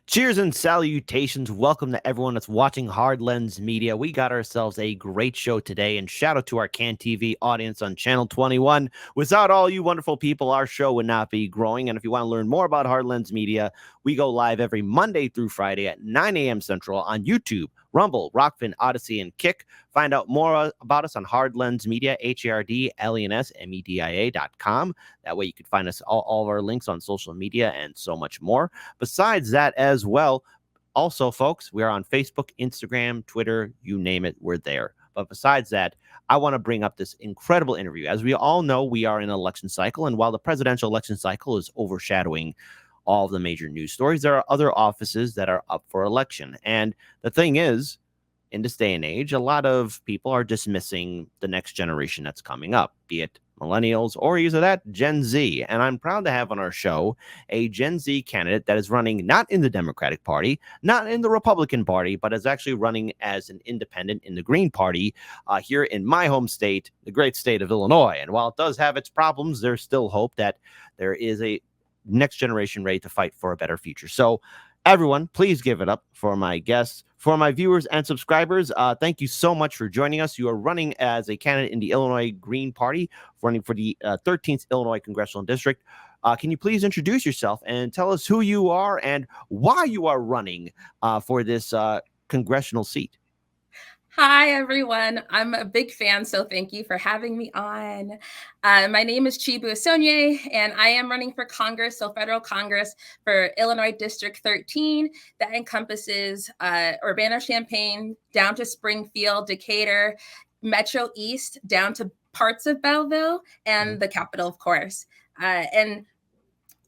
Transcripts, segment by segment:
Cheers and salutations. Welcome to everyone that's watching Hard Lens Media. We got ourselves a great show today, and shout out to our CAN TV audience on Channel 21. Without all you wonderful people, our show would not be growing. And if you want to learn more about Hard Lens Media, we go live every Monday through Friday at 9 a.m. Central on YouTube, Rumble, Rockfin, Odyssey, and Kick. Find out more about us on Hard Lens Media, HARDLENSMEDIA.com. That way you can find us all of our links on social media and so much more. Besides that as well, also, folks, we are on Facebook, Instagram, Twitter, you name it, we're there. But besides that, I want to bring up this incredible interview. As we all know, we are in an election cycle, and while the presidential election cycle is overshadowing all of the major news stories, there are other offices that are up for election. And the thing is, in this day and age, a lot of people are dismissing the next generation that's coming up, be it millennials or either that Gen Z. And I'm proud to have on our show a Gen Z candidate that is running not in the Democratic Party, not in the Republican Party, but is actually running as an independent in the Green Party here in my home state, the great state of Illinois. And while it does have its problems, there's still hope that there is a next generation ready to fight for a better future. So everyone, please give it up for my guests. For my viewers and subscribers, thank you so much for joining us. You are running as a candidate in the Illinois Green Party, running for the 13th Illinois Congressional District. Can you please introduce yourself and tell us who you are and why you are running for this congressional seat? Hi, everyone. I'm a big fan, so thank you for having me on. My name is Chibu Asonye, and I am running for Congress, so federal Congress for Illinois District 13. That encompasses Urbana-Champaign down to Springfield, Decatur, Metro East down to parts of Belleville, and the capital, of course. And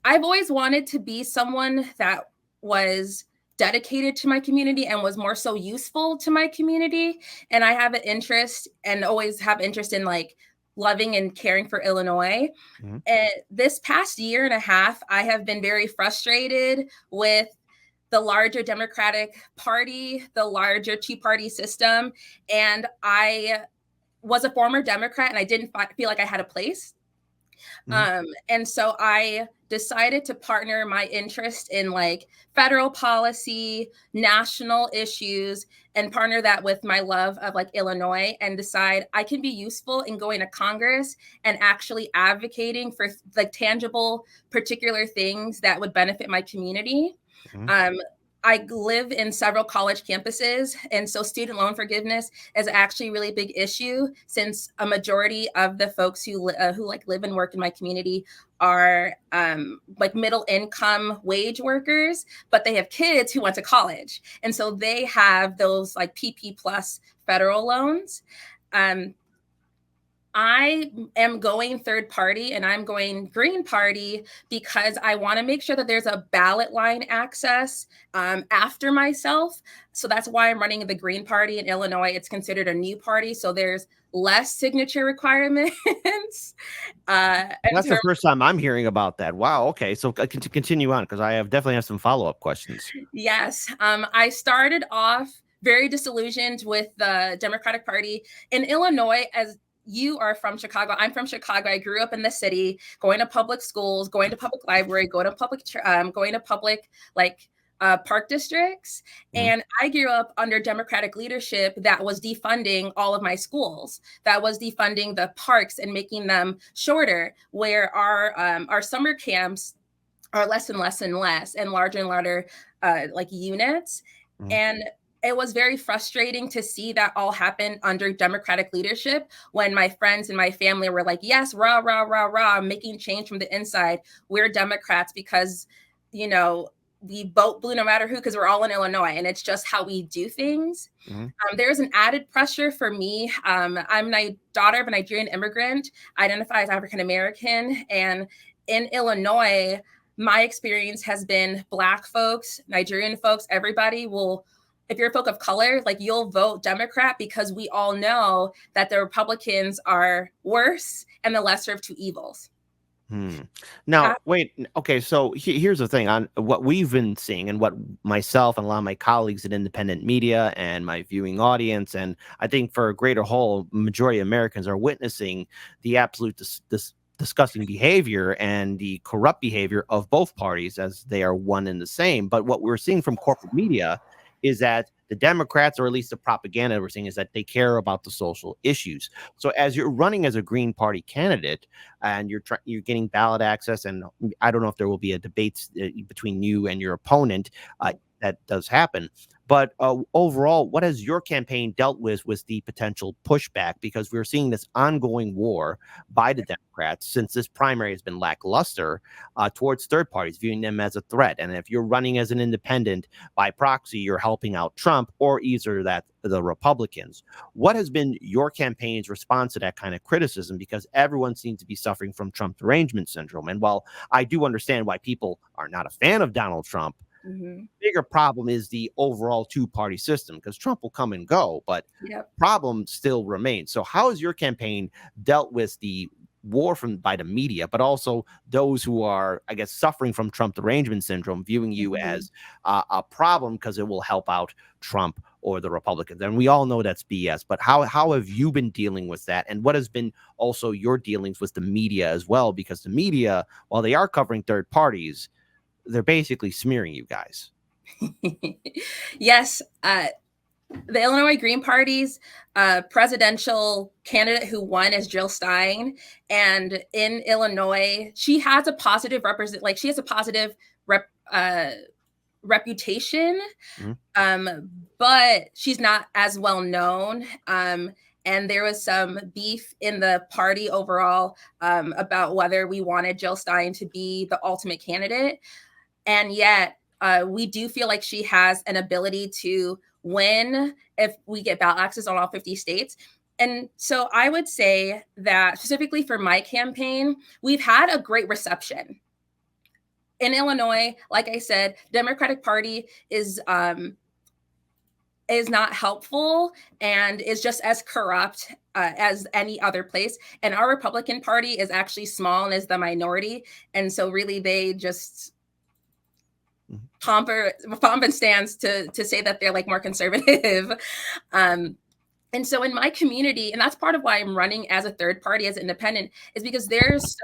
I've always wanted to be someone that was dedicated to my community and was more so useful to my community. And I have an interest and always have interest in like loving and caring for Illinois. And this past year and a half, I have been very frustrated with the larger Democratic Party, the larger two-party system. And I was a former Democrat and I didn't feel like I had a place. And so I decided to partner my interest in like federal policy, national issues, and partner that with my love of like Illinois and decide I can be useful in going to Congress and actually advocating for like tangible, particular things that would benefit my community. I live in several college campuses, and so student loan forgiveness is actually a really big issue since a majority of the folks who like live and work in my community are like middle income wage workers, but they have kids who went to college, and so they have those like PP plus federal loans. I am going third party and I'm going Green Party because I want to make sure that there's a ballot line access after myself. So that's why I'm running the Green Party in Illinois. It's considered a new party, so there's less signature requirements. That's the first time I'm hearing about that. Wow. Okay. So continue on because I definitely have some follow-up questions. Yes. I started off very disillusioned with the Democratic Party in Illinois. As you are from Chicago. I'm from Chicago. I grew up in the city, going to public schools, going to public library, going to public like park districts. And I grew up under Democratic leadership that was defunding all of my schools, that was defunding the parks and making them shorter, where our summer camps are less and less and less and larger like units. And it was very frustrating to see that all happen under Democratic leadership when my friends and my family were like, yes, rah, rah, rah, rah, making change from the inside. We're Democrats because, you know, we vote blue no matter who, because we're all in Illinois and it's just how we do things. There's an added pressure for me. I'm a daughter of a Nigerian immigrant, identify as African-American. And in Illinois, my experience has been Black folks, Nigerian folks, everybody will, if you're a folk of color, like you'll vote Democrat because we all know that the Republicans are worse and the lesser of two evils. Now, wait. Okay, so here's the thing on what we've been seeing and what myself and a lot of my colleagues in independent media and my viewing audience, and I think for a greater whole, majority of Americans are witnessing the absolute disgusting behavior and the corrupt behavior of both parties as they are one and the same. But what we're seeing from corporate media is that the Democrats, or at least the propaganda we're seeing, is that they care about the social issues. So as you're running as a Green Party candidate and you're getting ballot access, and I don't know if there will be a debate between you and your opponent. That does happen. But overall, what has your campaign dealt with the potential pushback? Because we're seeing this ongoing war by the Democrats since this primary has been lackluster towards third parties, viewing them as a threat. And if you're running as an independent by proxy, you're helping out Trump or either that the Republicans. What has been your campaign's response to that kind of criticism? Because everyone seems to be suffering from Trump derangement syndrome. And while I do understand why people are not a fan of Donald Trump, bigger problem is the overall two-party system, because Trump will come and go, but problem still remains. So how has your campaign dealt with the war by the media, but also those who are, I guess, suffering from Trump derangement syndrome, viewing you as a problem because it will help out Trump or the Republicans? And we all know that's BS, but how have you been dealing with that? And what has been also your dealings with the media as well? Because the media, while they are covering third parties, they're basically smearing you guys. Yes. The Illinois Green Party's presidential candidate who won is Jill Stein. And in Illinois, she has a positive reputation, but she's not as well known. And there was some beef in the party overall about whether we wanted Jill Stein to be the ultimate candidate. And yet we do feel like she has an ability to win if we get ballot access on all 50 states. And so I would say that specifically for my campaign, we've had a great reception. In Illinois, like I said, Democratic Party is not helpful and is just as corrupt as any other place. And our Republican Party is actually small and is the minority. And so really they just pomp and stands to say that they're like more conservative. And so in my community, and that's part of why I'm running as a third party, as independent, is because there's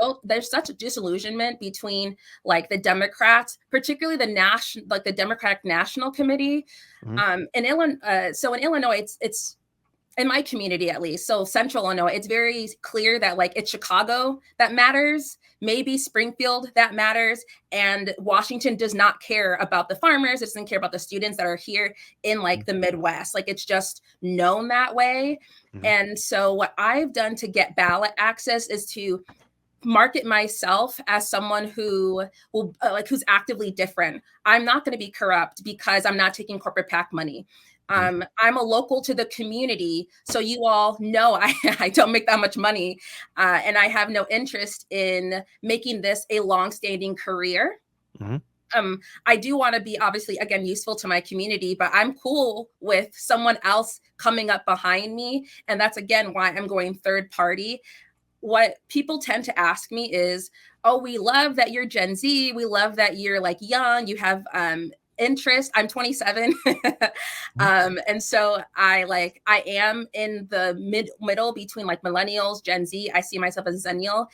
such a disillusionment between like the Democrats, particularly the Democratic National Committee. In Illinois, it's in my community at least, so central Illinois, it's very clear that like it's Chicago that matters, maybe Springfield that matters, and Washington does not care about the farmers, it doesn't care about the students that are here in like the Midwest. Like it's just known that way. And so what I've done to get ballot access is to market myself as someone who will who's actively different. I'm not going to be corrupt because I'm not taking corporate PAC money. I'm a local to the community, so you all know I don't make that much money, and I have no interest in making this a long-standing career. I do want to be obviously again useful to my community, but I'm cool with someone else coming up behind me, and that's again why I'm going third party. What people tend to ask me is, oh, we love that you're Gen Z, we love that you're like young, you have interest. I'm 27. And so I am in the middle between like millennials, Gen Z. I see myself as a Zennial.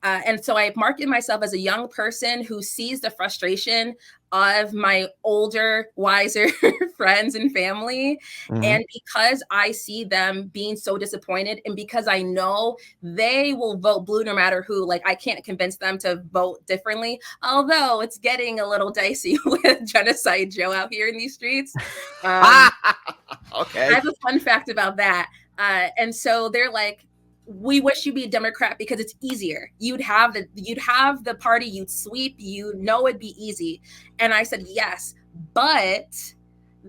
And so I market myself as a young person who sees the frustration of my older, wiser friends and family. And because I see them being so disappointed, and because I know they will vote blue no matter who, like I can't convince them to vote differently, although it's getting a little dicey with Genocide Joe out here in these streets. Okay. I have a fun fact about that. And so they're like, we wish you'd be a Democrat because it's easier. You'd have the party, you'd sweep, it'd be easy. And I said, yes, but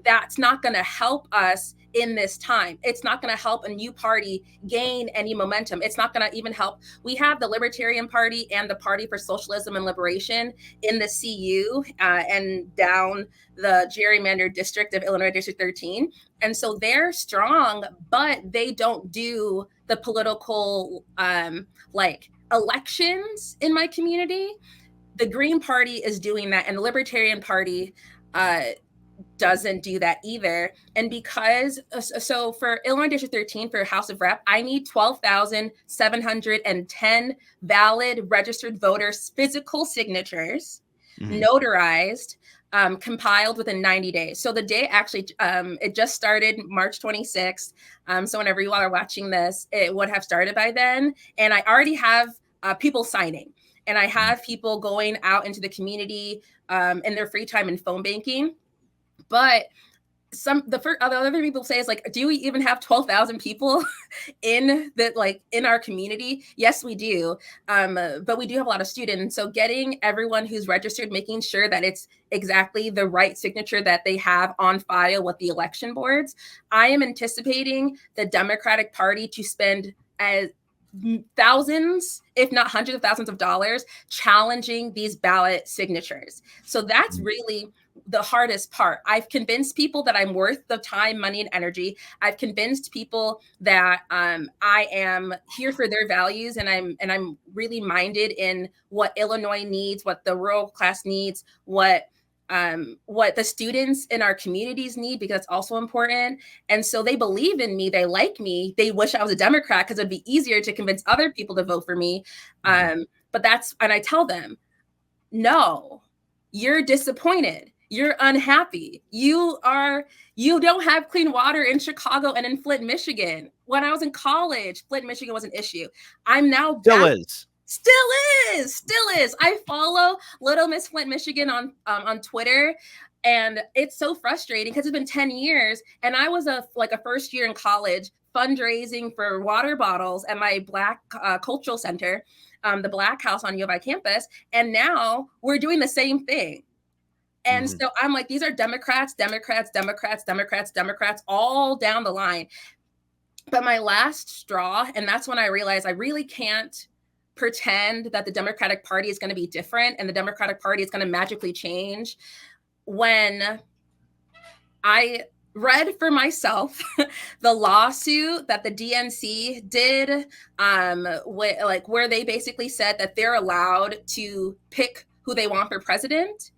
that's not going to help us in this time. It's not going to help a new party gain any momentum. It's not going to even help. We have the Libertarian Party and the Party for Socialism and Liberation in the CU and down the gerrymandered district of Illinois District 13. And so they're strong, but they don't do the political elections in my community. The Green Party is doing that, and the Libertarian Party doesn't do that either. And because, so for Illinois District 13 for House of Rep, I need 12,710 valid registered voters' physical signatures, notarized, compiled within 90 days. So the day actually, it just started March 26th. So whenever you all are watching this, it would have started by then. And I already have people signing. And I have people going out into the community in their free time and phone banking. But the other people say is like, do we even have 12,000 people in our community? Yes, we do. But we do have a lot of students. So getting everyone who's registered, making sure that it's exactly the right signature that they have on file with the election boards. I am anticipating the Democratic Party to spend as thousands, if not hundreds of thousands of dollars challenging these ballot signatures. So that's really the hardest part. I've convinced people that I'm worth the time, money, and energy. I've convinced people that I am here for their values, and I'm really minded in what Illinois needs, what the rural class needs, what the students in our communities need, because it's also important. And so they believe in me, they like me, they wish I was a Democrat because it'd be easier to convince other people to vote for me. But and I tell them, no, you're disappointed. You're unhappy. You don't have clean water in Chicago and in Flint, Michigan. When I was in college, Flint, Michigan was an issue. I'm now back. Still is. I follow Little Miss Flint, Michigan on Twitter, and it's so frustrating because it's been 10 years, and I was a first year in college fundraising for water bottles at my Black Cultural Center, the Black House on U of I campus, and now we're doing the same thing. And so I'm like, these are Democrats, all down the line. But my last straw, and that's when I realized I really can't pretend that the Democratic Party is going to be different and the Democratic Party is going to magically change, when I read for myself the lawsuit that the DNC did, where they basically said that they're allowed to pick who they want for president.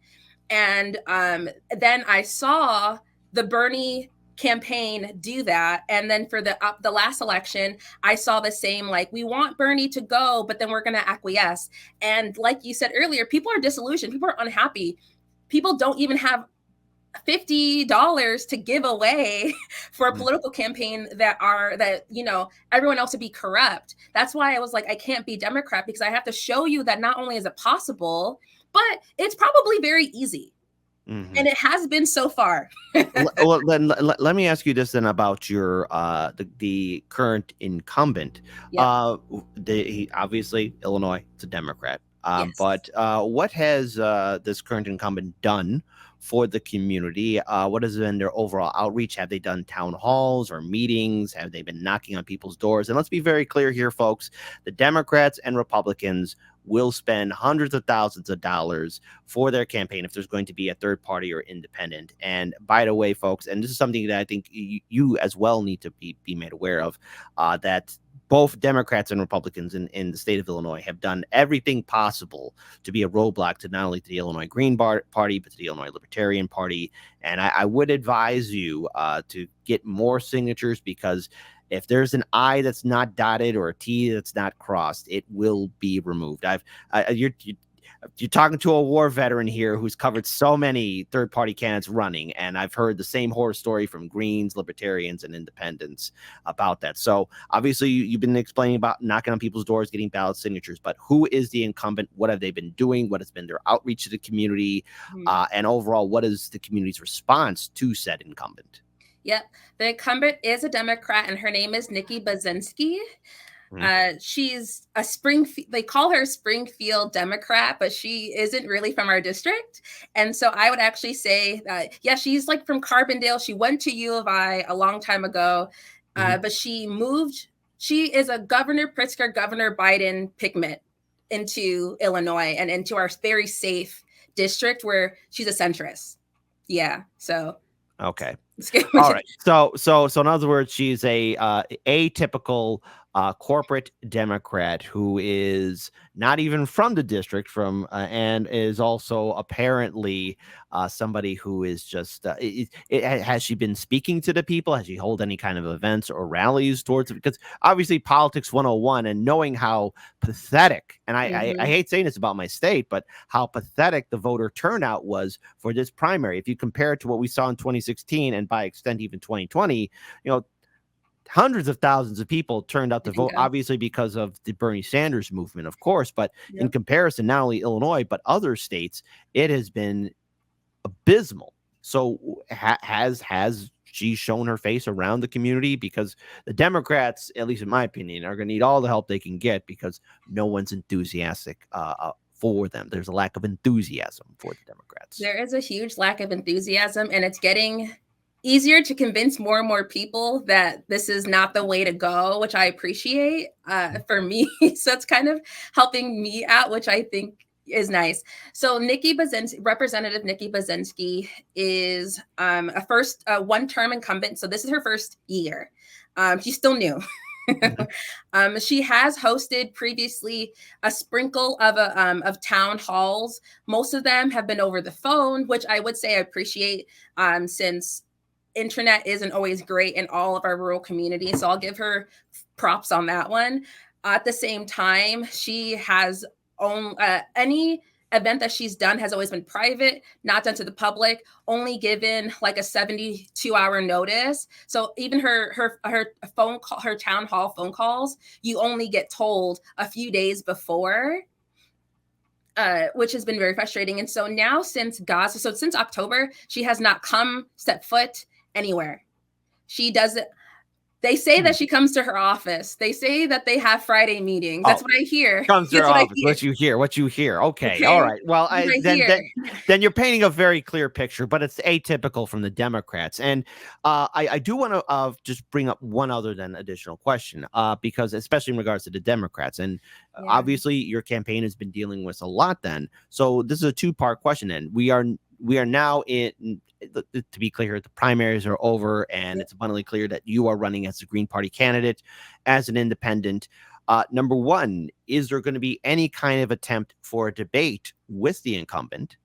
And then I saw the Bernie campaign do that. And then for the last election, I saw the same, like, we want Bernie to go, but then we're going to acquiesce. And like you said earlier, people are disillusioned. People are unhappy. People don't even have $50 to give away for a political campaign that everyone else would be corrupt. That's why I was like, I can't be Democrat, because I have to show you that not only is it possible, but it's probably very easy. And it has been so far. Let me ask you this then about your the current incumbent. Obviously Illinois, it's a Democrat. Yes. But what has this current incumbent done for the community? What has been their overall outreach? Have they done town halls or meetings? Have they been knocking on people's doors? And let's be very clear here, folks. The Democrats and Republicans will spend hundreds of thousands of dollars for their campaign if there's going to be a third party or independent. And by the way, folks, and this is something that I think you as well need to be made aware of, that both Democrats and Republicans in the state of Illinois have done everything possible to be a roadblock to not only the Illinois Green Party, but to the Illinois Libertarian Party. And I would advise you to get more signatures, because if there's an I that's not dotted or a T that's not crossed, it will be removed. You're talking to a war veteran here who's covered so many third-party candidates running, and I've heard the same horror story from Greens, Libertarians, and Independents about that. So obviously you've been explaining about knocking on people's doors, getting ballot signatures, but who is the incumbent? What have they been doing? What has been their outreach to the community? And overall, what is the community's response to said incumbent? Yep. The incumbent is a Democrat, and her name is Nikki Bazinski. She's they call her a Springfield Democrat, but she isn't really from our district. And so I would actually say that, yeah, she's like from Carbondale. She went to U of I a long time ago, but she moved. She is a Governor Pritzker, Governor Biden pigment into Illinois and into our very safe district where she's a centrist. Yeah. So. Okay. All right. So in other words, she's a atypical corporate Democrat who is not even from the district, and is also apparently somebody who is just. Has she been speaking to the people? Has she hold any kind of events or rallies towards it? Because obviously politics 101, and knowing how pathetic, and I hate saying this about my state, but how pathetic the voter turnout was for this primary. If you compare it to what we saw in 2016 and by extent even 2020, hundreds of thousands of people turned out to vote, obviously because of the Bernie Sanders movement, of course. But in comparison, not only Illinois, but other states, it has been abysmal. So has she shown her face around the community? Because the Democrats, at least in my opinion, are going to need all the help they can get because no one's enthusiastic for them. There's a lack of enthusiasm for the Democrats. There is a huge lack of enthusiasm, and it's getting easier to convince more and more people that this is not the way to go, which I appreciate for me. So it's kind of helping me out, which I think is nice. So Representative Nikki Bazinski is a first one-term incumbent. So this is her first year. She's still new. She has hosted previously a sprinkle of town halls. Most of them have been over the phone, which I would say I appreciate since internet isn't always great in all of our rural communities. So I'll give her props on that one. At the same time, she has any event that she's done has always been private, not done to the public, only given like a 72-hour notice. So even her phone call, her town hall phone calls, you only get told a few days before. Which has been very frustrating. And so now since October, she has not set foot anywhere. She doesn't. They say that she comes to her office. They say that they have Friday meetings. That's what I hear. Comes to her office. What you hear. Okay. All right. Well, then you're painting a very clear picture, but it's atypical from the Democrats. And I do want to just bring up one other additional question, because especially in regards to the Democrats, and obviously your campaign has been dealing with a lot then. So this is a two-part question. And we are now in, to be clear, the primaries are over, and it's abundantly clear that you are running as a Green Party candidate, as an independent. Number one, is there going to be any kind of attempt for a debate with the incumbent?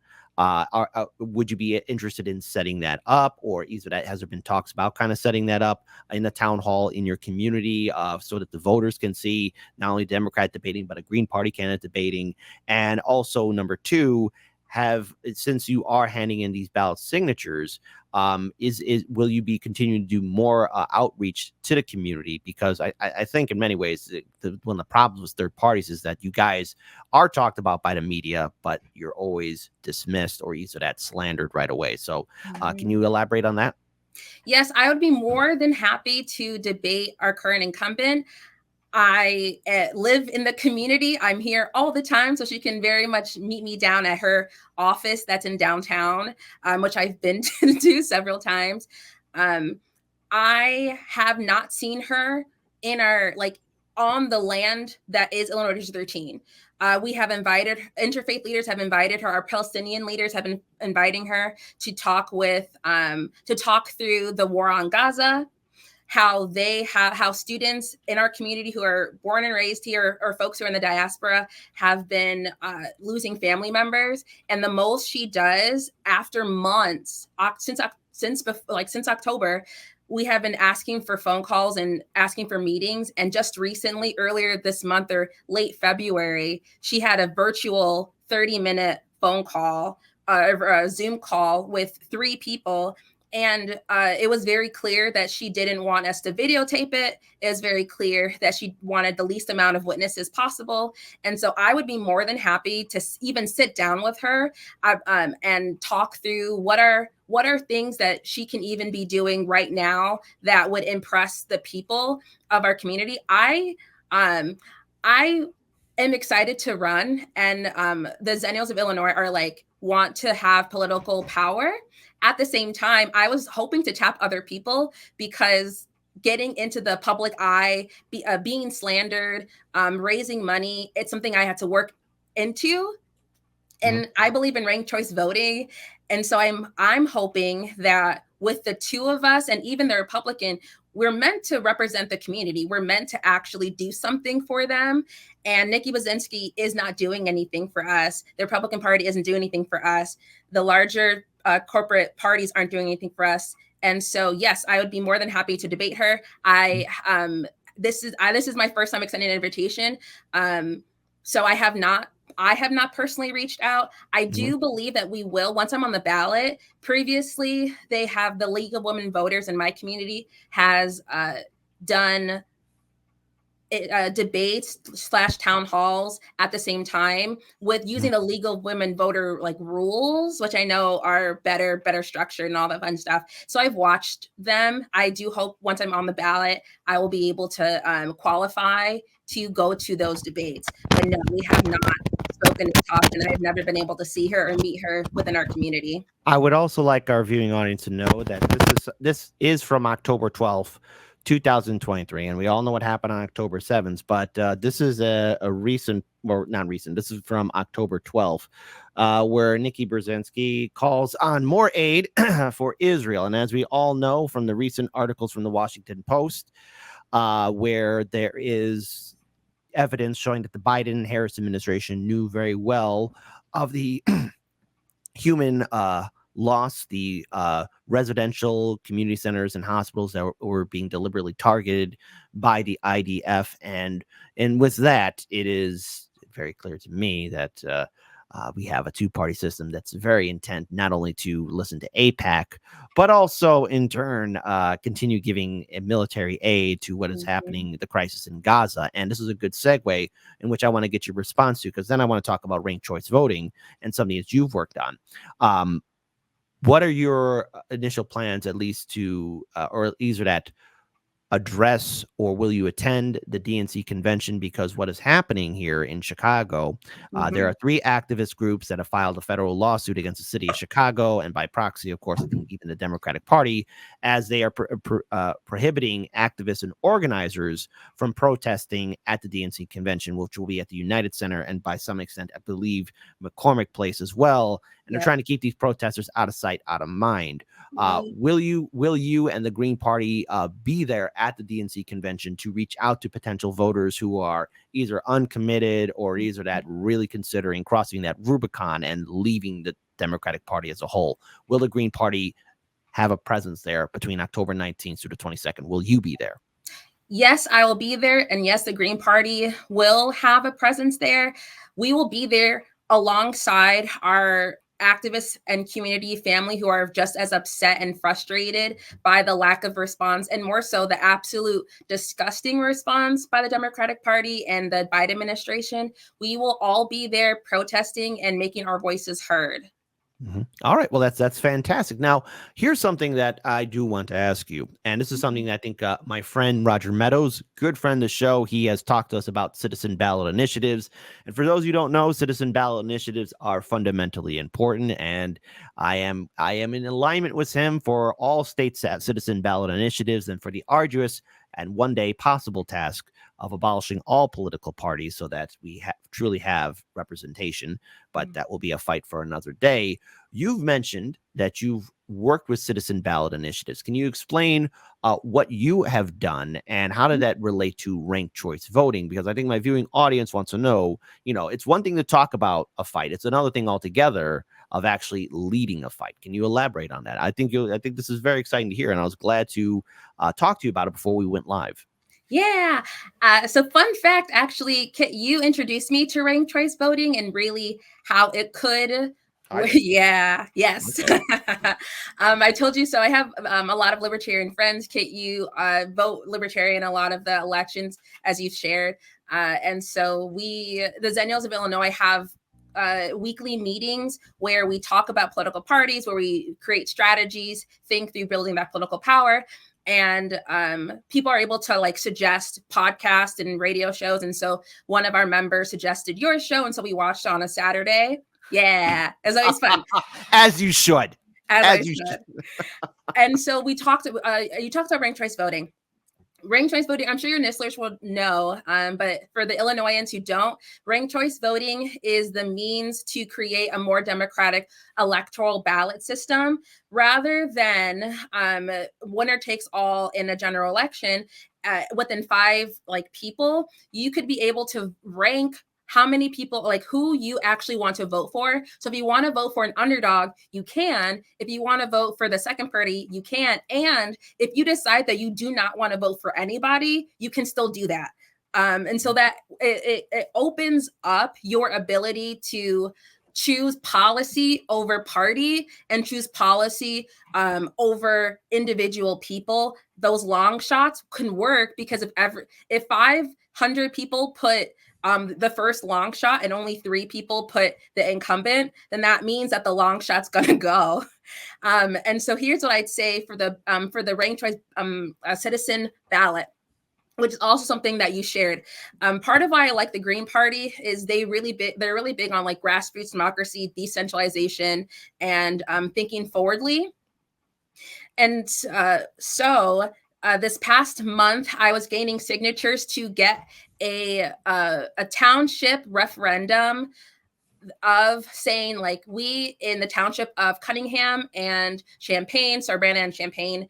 Would you be interested in setting that up, or has there been talks about kind of setting that up in the town hall in your community, so that the voters can see not only Democrat debating, but a Green Party candidate debating? And also, number two, since you are handing in these ballot signatures, will you be continuing to do more outreach to the community? Because I think in many ways one of the problems with third parties is that you guys are talked about by the media, but you're always dismissed or slandered right away. So can you elaborate on that? Yes, I would be more than happy to debate our current incumbent. I live in the community. I'm here all the time, so she can very much meet me down at her office that's in downtown, which I've been to several times. I have not seen her in on the land that is Illinois District 13. We have invited, interfaith leaders have invited her. Our Palestinian leaders have been inviting her to talk through the war on Gaza, how students in our community who are born and raised here, or folks who are in the diaspora, have been losing family members. And the most she does after months, since October, we have been asking for phone calls and asking for meetings. And just recently, earlier this month or late February, she had a virtual 30-minute phone call, a Zoom call with 3 people. And it was very clear that she didn't want us to videotape it. It was very clear that she wanted the least amount of witnesses possible. And so I would be more than happy to even sit down with her and talk through what are things that she can even be doing right now that would impress the people of our community. I am excited to run, and the Zennials of Illinois want to have political power. At the same time, I was hoping to tap other people, because getting into the public eye, being slandered, raising money, it's something I had to work into. And I believe in ranked choice voting. And so I'm hoping that with the two of us and even the Republican, we're meant to represent the community. We're meant to actually do something for them. And Nikki Brzezinski is not doing anything for us. The Republican Party isn't doing anything for us. The larger corporate parties aren't doing anything for us. And so, yes, I would be more than happy to debate her. This is my first time extending an invitation. So I have not personally reached out. I do believe that we will once I'm on the ballot. Previously, they have the League of Women Voters in my community has done debates / town halls at the same time with using the League of Women Voter like rules, which I know are better structured and all that fun stuff. So I've watched them. I do hope once I'm on the ballot, I will be able to qualify to go to those debates. But no, we have not spoken and talked, and I've never been able to see her or meet her within our community. I would also like our viewing audience to know that this is from October 12th, 2023, and we all know what happened on October 7th, but this is a recent, or not recent, this is from October 12th, where Nikki Brzezinski calls on more aid for Israel. And as we all know from the recent articles from the Washington Post, where there is evidence showing that the Biden-Harris administration knew very well of the human loss, the residential community centers and hospitals that were being deliberately targeted by the IDF. And with that, it is very clear to me that we have a two-party system that's very intent not only to listen to AIPAC, but also in turn continue giving military aid to what is happening, the crisis in Gaza. And this is a good segue in which I want to get your response to, because then I want to talk about ranked choice voting and something that you've worked on. What are your initial plans, at least to, or either that address, or will you attend the DNC convention? Because what is happening here in Chicago, there are 3 activist groups that have filed a federal lawsuit against the city of Chicago, and by proxy, of course, even the Democratic Party, as they are prohibiting activists and organizers from protesting at the DNC convention, which will be at the United Center and by some extent, I believe, McCormick Place as well. And they're trying to keep these protesters out of sight, out of mind. Will you and the Green Party be there at the DNC convention to reach out to potential voters who are either uncommitted or either that really considering crossing that Rubicon and leaving the Democratic Party as a whole? Will the Green Party have a presence there between October 19th through the 22nd? Will you be there? Yes, I will be there. And yes, the Green Party will have a presence there. We will be there alongside our activists and community family who are just as upset and frustrated by the lack of response, and more so the absolute disgusting response by the Democratic Party and the Biden administration. We will all be there protesting and making our voices heard. All right. Well, that's fantastic. Now, here's something that I do want to ask you. And this is something that I think my friend Roger Meadows, good friend of the show, he has talked to us about citizen ballot initiatives. And for those who don't know, citizen ballot initiatives are fundamentally important. And I am in alignment with him for all states citizen ballot initiatives and for the arduous and one day possible task of abolishing all political parties so that we truly have representation. But that will be a fight for another day. You've mentioned that you've worked with citizen ballot initiatives. Can you explain what you have done and how did that relate to ranked choice voting? Because I think my viewing audience wants to know, it's one thing to talk about a fight. It's another thing altogether of actually leading a fight. Can you elaborate on that? I think this is very exciting to hear, and I was glad to talk to you about it before we went live. Yeah. So fun fact, actually, Kit, you introduced me to ranked choice voting and really how it could. Yeah. Yes. Okay. I told you so. I have a lot of libertarian friends. Kit, you vote libertarian a lot of the elections, as you've shared. And so the Zennials of Illinois have weekly meetings where we talk about political parties, where we create strategies, think through building that political power. And people are able to suggest podcasts and radio shows. And so one of our members suggested your show. And so we watched on a Saturday. Yeah, it's always fun. As you should. As you should. And so we talked, you talked about ranked choice voting. Ranked choice voting, I'm sure your Nistlers will know, but for the Illinoisans who don't, ranked choice voting is the means to create a more democratic electoral ballot system rather than winner takes all in a general election. Within 5 people, you could be able to rank how many people, like who you actually want to vote for. So if you want to vote for an underdog, you can. If you want to vote for the second party, you can. And if you decide that you do not want to vote for anybody, you can still do that. And so that it opens up your ability to choose policy over party and choose policy over individual people. Those long shots can work because if 500 people put the first long shot and only 3 people put the incumbent, then that means that the long shot's gonna go. And so here's what I'd say for the ranked choice citizen ballot, which is also something that you shared. Part of why I like the Green Party is they're really big on like grassroots democracy, decentralization, and thinking forwardly. And so this past month, I was gaining signatures to get a township referendum of saying like we in the township of Cunningham and Champaign, so Urbana and Champaign,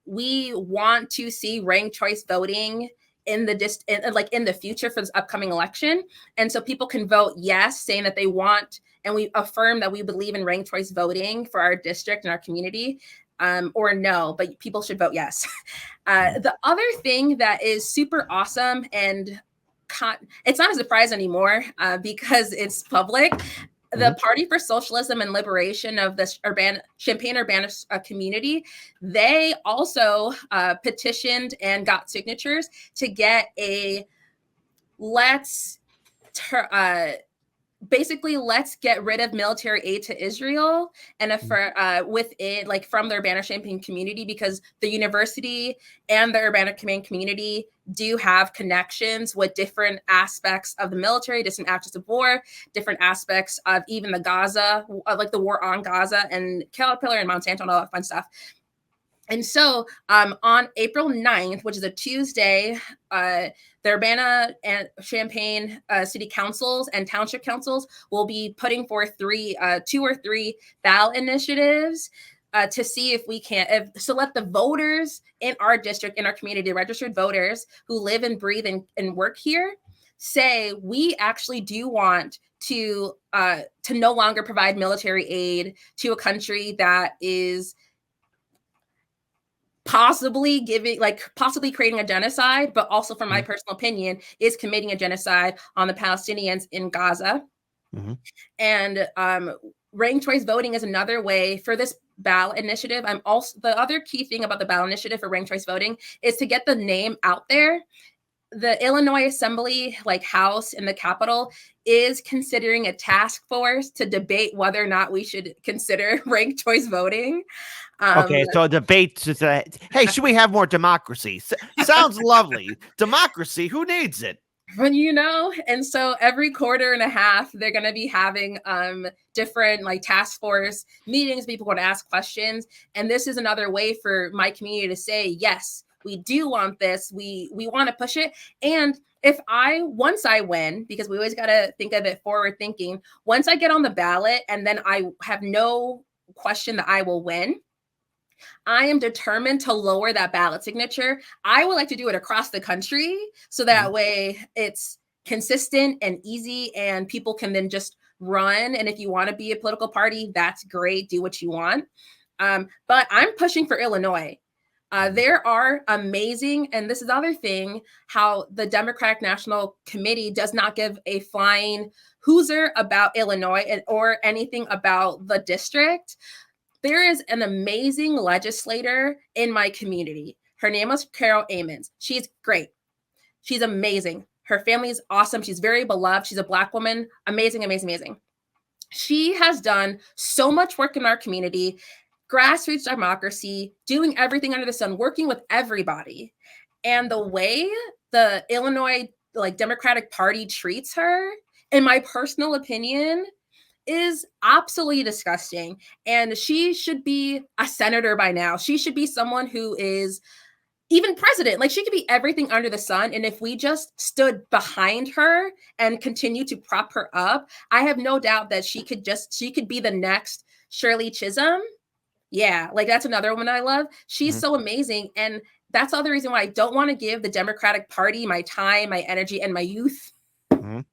we want to see ranked choice voting in the future for this upcoming election. And so people can vote yes, saying that they want, and we affirm that we believe in ranked choice voting for our district and our community, or no, but people should vote yes. The other thing that is super awesome, and it's not a surprise anymore because it's public. The Party for Socialism and Liberation of the Champaign-Urbana community, they also petitioned and got signatures to get a basically let's get rid of military aid to Israel and within from the Urbana-Champaign community, because the university and the Urbana-Champaign community do have connections with different aspects of the military, different aspects of war, different aspects of even the Gaza, like the war on Gaza and Caterpillar and Monsanto and all that fun stuff. And so on April 9th, which is a Tuesday, the Urbana and Champaign city councils and township councils will be putting forth 2 or 3 ballot initiatives to see if we can, so let the voters in our district, in our community, registered voters who live and breathe and work here, say we actually do want to no longer provide military aid to a country that is possibly creating a genocide, but also, from my personal opinion, is committing a genocide on the Palestinians in Gaza. And ranked choice voting is another way for this ballot initiative. The other key thing about the ballot initiative for ranked choice voting is to get the name out there. The Illinois Assembly, House in the Capitol, is considering a task force to debate whether or not we should consider ranked choice voting. Okay, so a debate. Hey, should we have more democracy? Sounds lovely. Democracy, who needs it? And so every quarter and a half, they're going to be having different task force meetings. People want to ask questions. And this is another way for my community to say, yes, we do want this. We want to push it. And once I win, because we always got to think of it forward thinking, once I get on the ballot and then I have no question that I will win, I am determined to lower that ballot signature. I would like to do it across the country so that way it's consistent and easy and people can then just run. And if you want to be a political party, that's great. Do what you want. But I'm pushing for Illinois. There are amazing, and this is the other thing, how the Democratic National Committee does not give a flying hooser about Illinois or anything about the district. There is an amazing legislator in my community. Her name is Carol Amons. She's great. She's amazing. Her family is awesome. She's very beloved. She's a Black woman. Amazing, amazing, amazing. She has done so much work in our community, grassroots democracy, doing everything under the sun, working with everybody. And the way the Illinois Democratic Party treats her, in my personal opinion, is absolutely disgusting. And she should be a senator by now. She should be someone who is even president, like she could be everything under the sun. And if we just stood behind her and continue to prop her up, I have no doubt that she could be the next Shirley Chisholm. Yeah, like that's another woman I love. She's so amazing. And that's the other reason why I don't want to give the Democratic Party my time, my energy, and my youth. Mhm.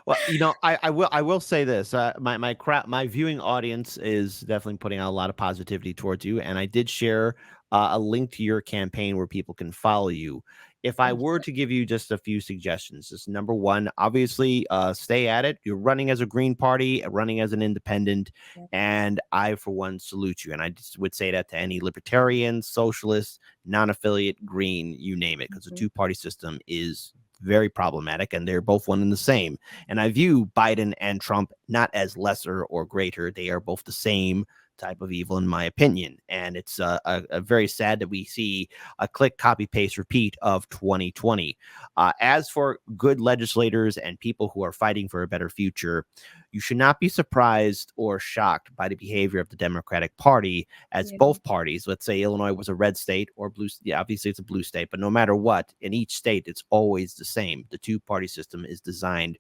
Well, I will say this. My viewing audience is definitely putting out a lot of positivity towards you, and I did share a link to your campaign where people can follow you. If I Thank were you. to give you just a few suggestions, just number one, obviously, stay at it. You're running as a Green Party, running as an independent, Yeah. and I, for one, salute you. And I just would say that to any libertarian, socialist, non-affiliate, Green, you name it, because the two-party system is very problematic, and they're both one and the same. And I view Biden and Trump not as lesser or greater. They are both the same type of evil, in my opinion. And it's a very sad that we see a click, copy, paste, repeat of 2020. As for good legislators and people who are fighting for a better future, you should not be surprised or shocked by the behavior of the Democratic Party, as Yeah. both parties, let's say Illinois was a red state or blue. Yeah, obviously it's a blue state, but no matter what, in each state, it's always the same. The two-party system is designed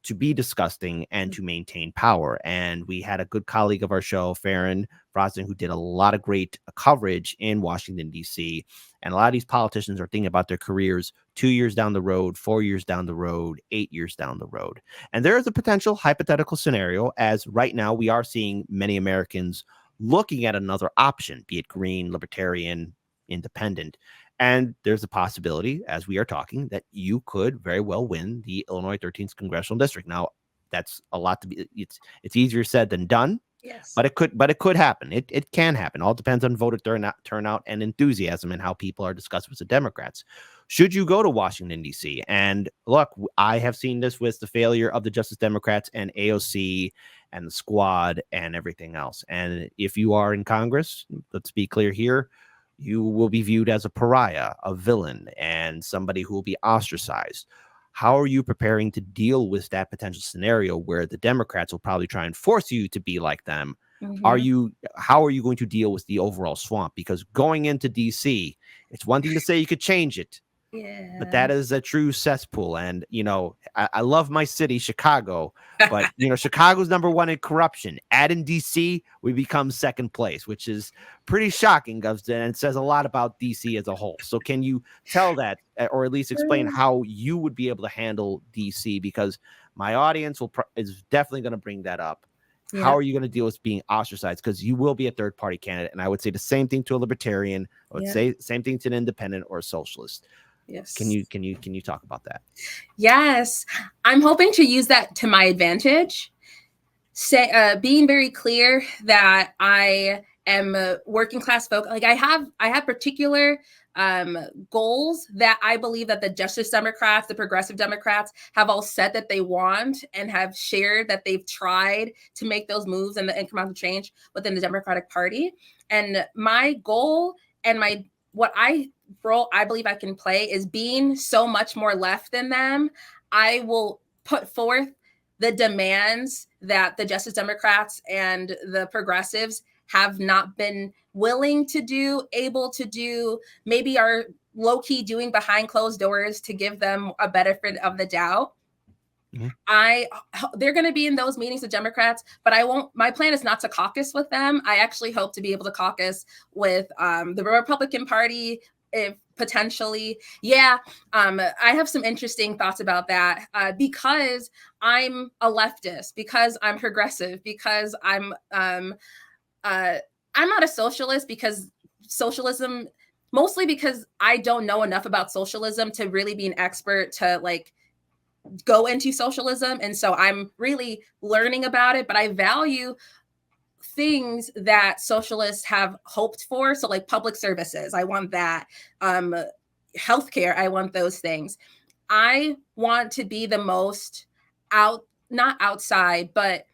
to be disgusting and to maintain power. And we had a good colleague of our show, Farron Frosting, who did a lot of great coverage in Washington, D.C. And a lot of these politicians are thinking about their careers 2 years down the road, 4 years down the road, 8 years down the road. And there is a potential hypothetical scenario, as right now we are seeing many Americans looking at another option, be it green, libertarian, independent. And there's a possibility, as we are talking, that you could very well win the Illinois 13th congressional district. Now, that's a lot to be. It's easier said than done, Yes. but it could happen. It can happen. All depends on voter turnout and enthusiasm and how people are discussing with the Democrats. Should you go to Washington, D.C.? And look, I have seen this with the failure of the Justice Democrats and AOC and the squad and everything else. And if you are in Congress, let's be clear here, you will be viewed as a pariah, a villain, and somebody who will be ostracized. How are you preparing to deal with that potential scenario where the Democrats will probably try and force you to be like them? How are you going to deal with the overall swamp? Because going into DC, it's one thing to say you could change it, but that is a true cesspool. And, I love my city, Chicago, but, Chicago's number one in corruption. Add in DC, we become second place, which is pretty shocking. And it says a lot about DC as a whole. So can you tell that, or at least explain how you would be able to handle DC? Because my audience is definitely going to bring that up. Yeah. How are you going to deal with being ostracized? Because you will be a third party candidate. And I would say the same thing to a libertarian. I would say same thing to an independent or a socialist. Yes. Can you talk about that? Yes. I'm hoping to use that to my advantage. Being very clear that I am a working class folk. Like I have particular goals that I believe that the Justice Democrats, the Progressive Democrats have all said that they want and have shared that they've tried to make those moves and the incremental change within the Democratic Party. And my goal and what role I believe I can play is being so much more left than them. I will put forth the demands that the Justice Democrats and the progressives have not been willing to do, able to do, maybe are low-key doing behind closed doors to give them a benefit of the doubt. They're going to be in those meetings with Democrats, but my plan is not to caucus with them. I actually hope to be able to caucus with the Republican Party, if potentially. I have some interesting thoughts about that because I'm a leftist, because I'm progressive, because I'm not a socialist, because socialism, mostly because I don't know enough about socialism to really be an expert to go into socialism. And so I'm really learning about it, but I value things that socialists have hoped for. So like public services, I want that. Healthcare, I want those things. I want to be the most not outside, but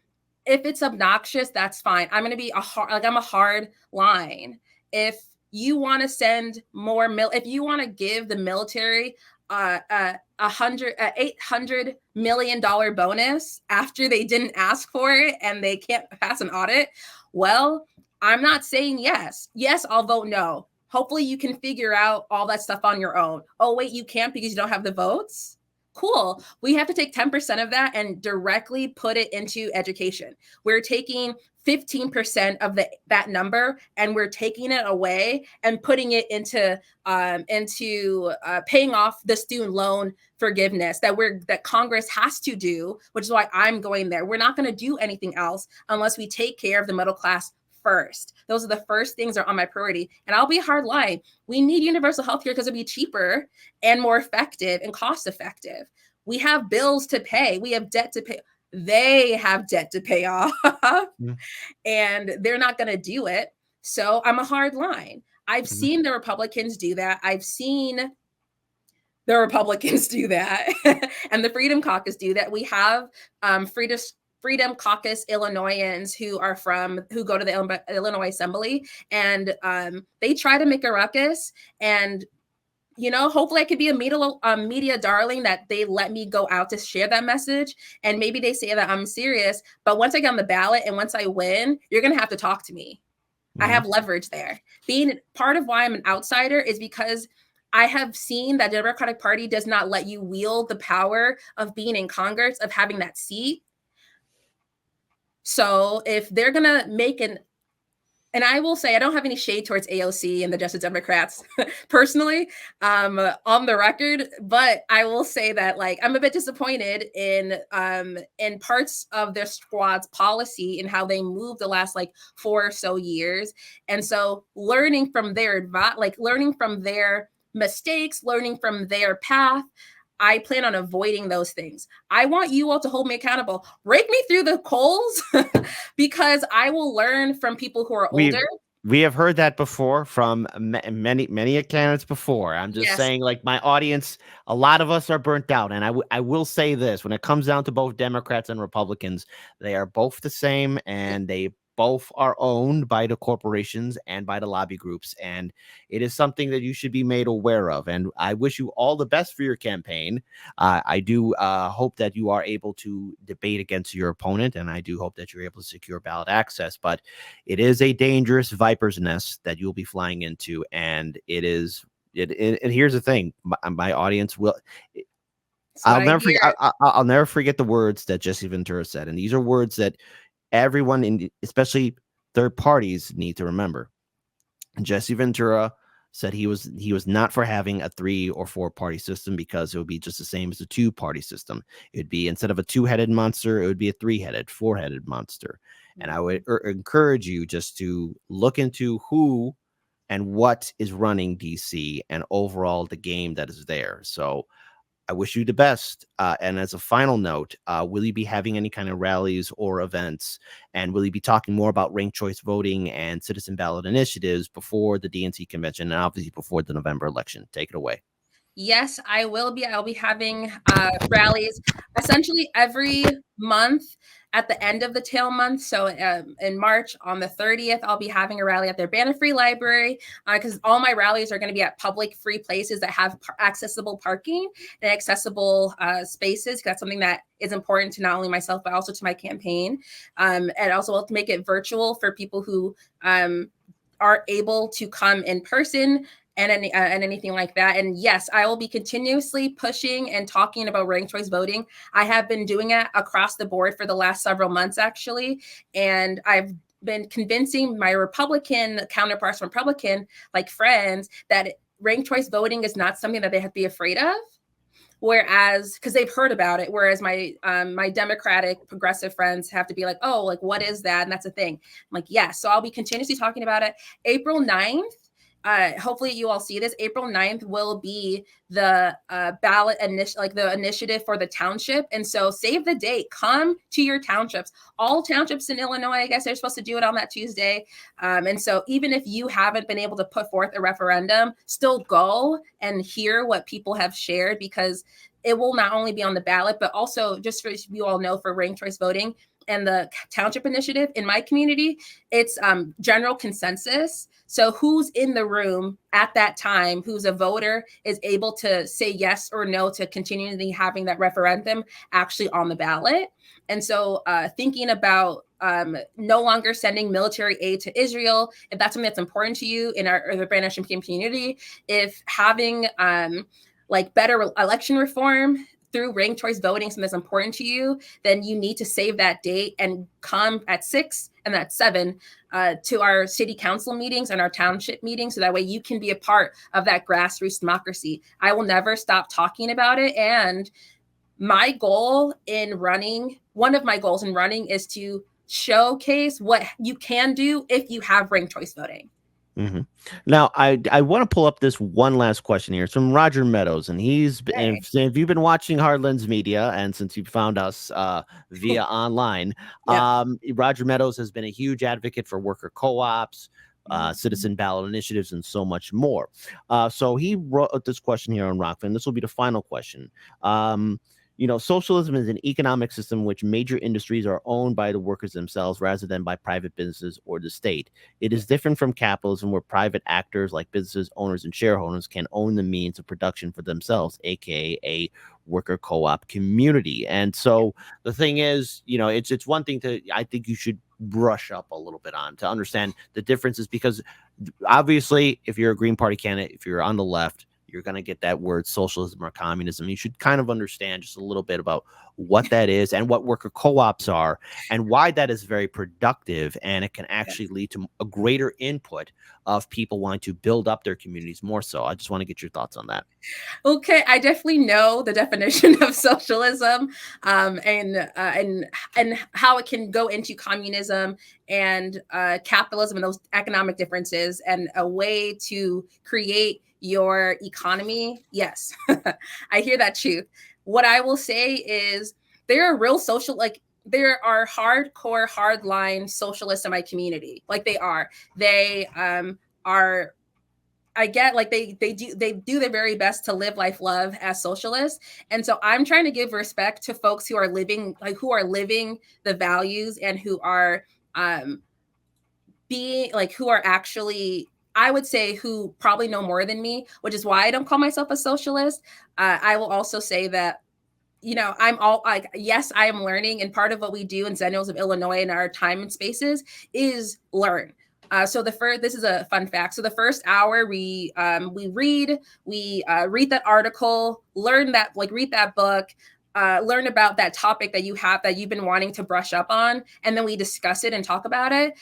if it's obnoxious, that's fine. I'm going to be I'm a hard line. If you want to send more if you want to give the military $800 million bonus after they didn't ask for it and they can't pass an audit, well, I'm not saying yes. Yes, I'll vote no. Hopefully you can figure out all that stuff on your own. Oh, wait, you can't because you don't have the votes? Cool. We have to take 10% of that and directly put it into education. We're taking 15% of that number and we're taking it away and putting it into paying off the student loan forgiveness that Congress has to do, which is why I'm going there. We're not going to do anything else unless we take care of the middle class first. Those are the first things that are on my priority. And I'll be hard line. We need universal health care because it'll be cheaper and more effective and cost effective. We have bills to pay. We have debt to pay. They have debt to pay off and they're not going to do it. So I'm a hard line. I've seen the Republicans do that. I've seen the Republicans do that and the Freedom Caucus do that. We have Freedom Caucus Illinoisans who go to the Illinois Assembly, and they try to make a ruckus. And hopefully I could be a media darling that they let me go out to share that message, and maybe they say that I'm serious. But once I get on the ballot and once I win, you're gonna have to talk to me. I have leverage there. Being part of why I'm an outsider is because I have seen that the Democratic Party does not let you wield the power of being in Congress, of having that seat. So if they're going to make and I will say I don't have any shade towards AOC and the Justice Democrats personally, on the record, but I will say that I'm a bit disappointed in parts of their squad's policy and how they moved the last 4 or so years. And so learning from their mistakes, learning from their path, I plan on avoiding those things. I want you all to hold me accountable. Rake me through the coals because I will learn from people who are older. We have heard that before from many candidates before. I'm just saying, my audience, a lot of us are burnt out. And I will say this, when it comes down to both Democrats and Republicans, they are both the same, and they both are owned by the corporations and by the lobby groups. And it is something that you should be made aware of. And I wish you all the best for your campaign. I do hope that you are able to debate against your opponent, and I do hope that you're able to secure ballot access. But it is a dangerous viper's nest that you'll be flying into. And and here's the thing, my audience will... I'll never forget the words that Jesse Ventura said. And these are words that everyone, especially third parties, need to remember. Jesse Ventura said he was not for having a 3 or 4 party system because it would be just the same as a 2-party system. It would be, instead of a 2-headed monster, it would be a 3-headed, 4-headed monster. And I would encourage you just to look into who and what is running DC and overall the game that is there. So I wish you the best. And as a final note, will you be having any kind of rallies or events? And will you be talking more about ranked choice voting and citizen ballot initiatives before the DNC convention and obviously before the November election? Take it away. Yes, I will be. I'll be having rallies essentially every month at the end of the tail month. So in March on the 30th, I'll be having a rally at their Banner Free Library because all my rallies are going to be at public free places that have accessible parking and accessible spaces. That's something that is important to not only myself, but also to my campaign. And also we'll make it virtual for people who are able to come in person and anything like that. And yes, I will be continuously pushing and talking about ranked choice voting. I have been doing it across the board for the last several months, actually. And I've been convincing my Republican counterparts, Republican friends, that ranked choice voting is not something that they have to be afraid of. Whereas, because they've heard about it, whereas my Democratic progressive friends have to be like, oh, what is that? And that's a thing. I'm like, yes. So I'll be continuously talking about it. April 9th, hopefully you all see this. April 9th will be the ballot the initiative for the township. And so save the date, come to your townships. All townships in Illinois, I guess they're supposed to do it on that Tuesday. And so even if you haven't been able to put forth a referendum, still go and hear what people have shared, because it will not only be on the ballot, but also, just for you all know, for ranked choice voting, and the township initiative in my community, it's general consensus. So who's in the room at that time, who's a voter, is able to say yes or no to continually having that referendum actually on the ballot. And so thinking about no longer sending military aid to Israel, if that's something that's important to you in the Brand Nation community, if having like better election reform through ranked choice voting, something that's important to you, then you need to save that date and come at 6 and at 7 to our city council meetings and our township meetings. So that way you can be a part of that grassroots democracy. I will never stop talking about it. And my goal in running, one of my goals in running, is to showcase what you can do if you have ranked choice voting. Mm-hmm. Now, I want to pull up this one last question here. It's from Roger Meadows, and if you've been watching Heartlands Media, and since you found us via online, Roger Meadows has been a huge advocate for worker co-ops, citizen ballot initiatives, and so much more. So he wrote this question here on Rockfin. This will be the final question. Socialism is an economic system in which major industries are owned by the workers themselves rather than by private businesses or the state. It is different from capitalism, where private actors like businesses, owners, and shareholders can own the means of production for themselves, aka a worker co-op community. And so the thing is, it's one thing I think you should brush up a little bit on to understand the differences, because obviously if you're a Green Party candidate, if you're on the left, you're going to get that word socialism or communism. You should kind of understand just a little bit about what that is and what worker co-ops are and why that is very productive. And it can actually lead to a greater input of people wanting to build up their communities more so. I just want to get your thoughts on that. Okay, I definitely know the definition of socialism, and how it can go into communism and capitalism and those economic differences and a way to create your economy. Yes, I hear that truth. What I will say is there are real there are hardcore, hardline socialists in my community. They are. They are. I get they do their very best to live life love as socialists. And so I'm trying to give respect to folks who are living the values and who are who are actually, I would say, who probably know more than me, which is why I don't call myself a socialist. I will also say that, I'm all yes, I am learning. And part of what we do in Zennials of Illinois in our time and spaces is learn. So this is a fun fact. So the first hour we read that article, learn that, read that book, learn about that topic that you've been wanting to brush up on, and then we discuss it and talk about it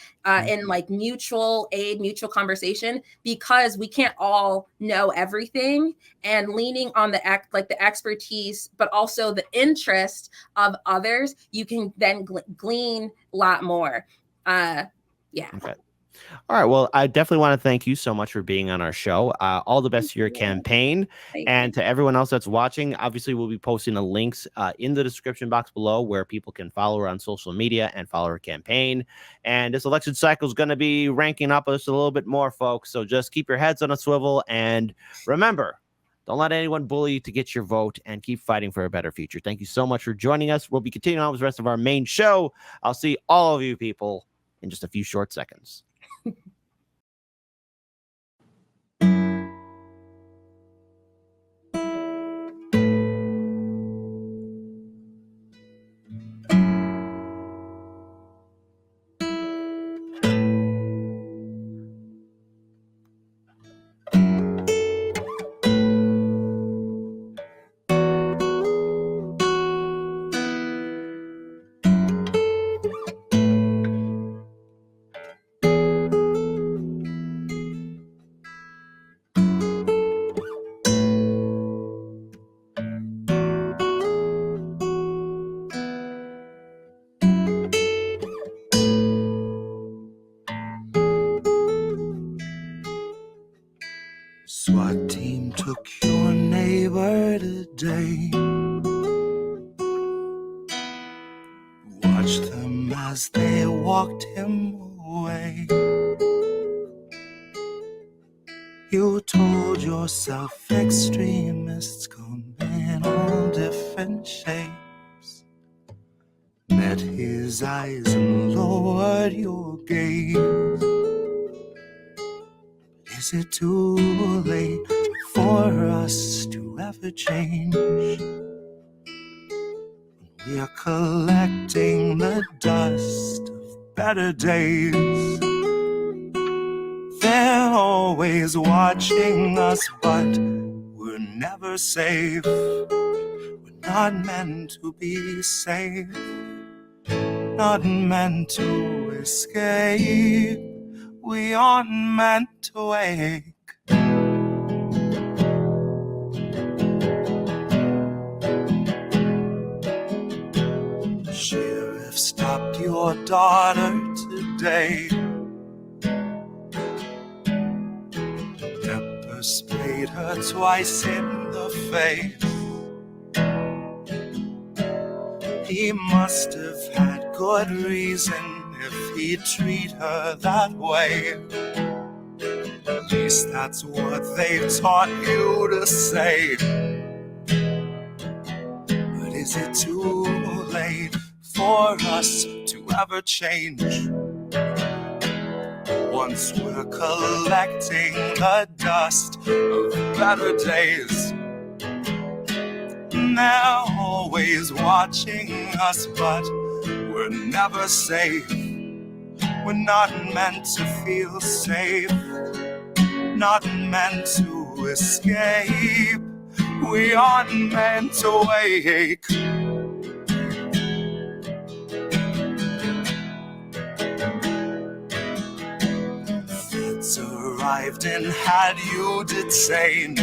in mutual aid, mutual conversation, because we can't all know everything, and leaning on the expertise, but also the interest of others, you can then glean a lot more. Okay. All right. Well, I definitely want to thank you so much for being on our show. All the best to your campaign. And to everyone else that's watching, obviously, we'll be posting the links in the description box below where people can follow her on social media and follow her campaign. And this election cycle is going to be ranking up us a little bit more, folks. So just keep your heads on a swivel. And remember, don't let anyone bully you to get your vote, and keep fighting for a better future. Thank you so much for joining us. We'll be continuing on with the rest of our main show. I'll see all of you people in just a few short seconds. SWAT team took your neighbor today. Watched them as they walked him away. You told yourself extremists come in all different shapes. Met his his eyes and lowered your gaze. Is it too late for us to ever change? We are collecting the dust of better days. They're always watching us, but we're never safe. We're not meant to be safe, not meant to escape. We aren't meant to wake. Sheriff stopped your daughter today. Pepper sprayed her twice in the face. He must have had good reason if he'd treat her that way. At least that's what they've taught you to say. But is it too late for us to ever change? Once we're collecting the dust of better days. They're always watching us, but we're never safe. We're not meant to feel safe, not meant to escape. We aren't meant to wake. Feds arrived and had you detained.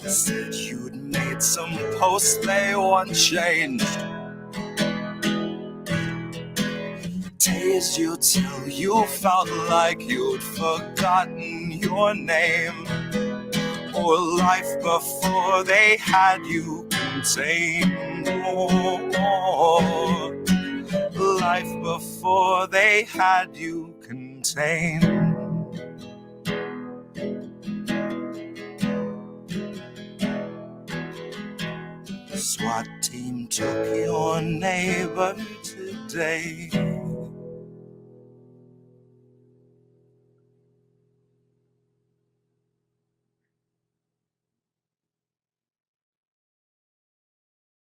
Said you'd made some posts they unchanged. Tased you till you felt like you'd forgotten your name, or life before they had you contained. Oh, life before they had you contained. SWAT team took your neighbor today.